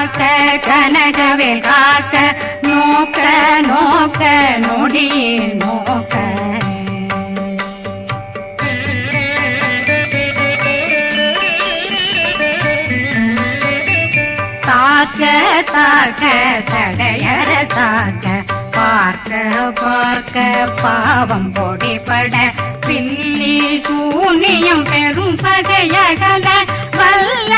காக்க கனகவேல் காக்க நோக்க நோக்க நொடியே நோக்க தாக்க தாக்க தடையற தாக்க பார்க்க பார்க்க பாவம் பொடிபட பில்லி சூனியம் பெரும் பகையகல வல்ல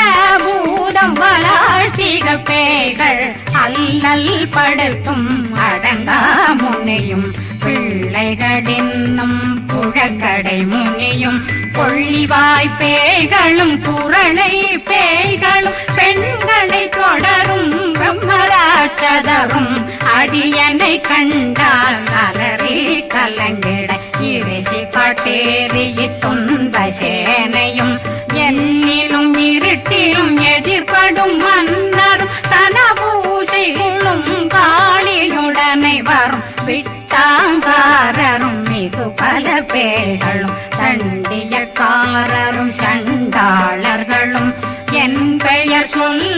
பூதம் வளாழ்த்திக பேய்கள் அல்லல் படுத்தும் அடங்கா முனையும் பிள்ளைகளின்னும் புழக்கடை முனியும் கொள்ளிவாய் பேய்களும் குரளை பேய்களும் பெண்களை தொடரும் பிரம்மராட்சதரும் அடியனை கண்டால் அலறி கலங்கிட இரிசி பட்டேறிய துன்ப சேனையும் என்னிலும் இருட்டிலும் எதிர்படும் மன்னரும் தனபூசைகளும் காளியுடனை வரும் விட்டாங்காரரும் மிகு பல பேர்களும் தண்டியக்காரரும் சண்டாளர்களும் என் பெயர் சொல்ல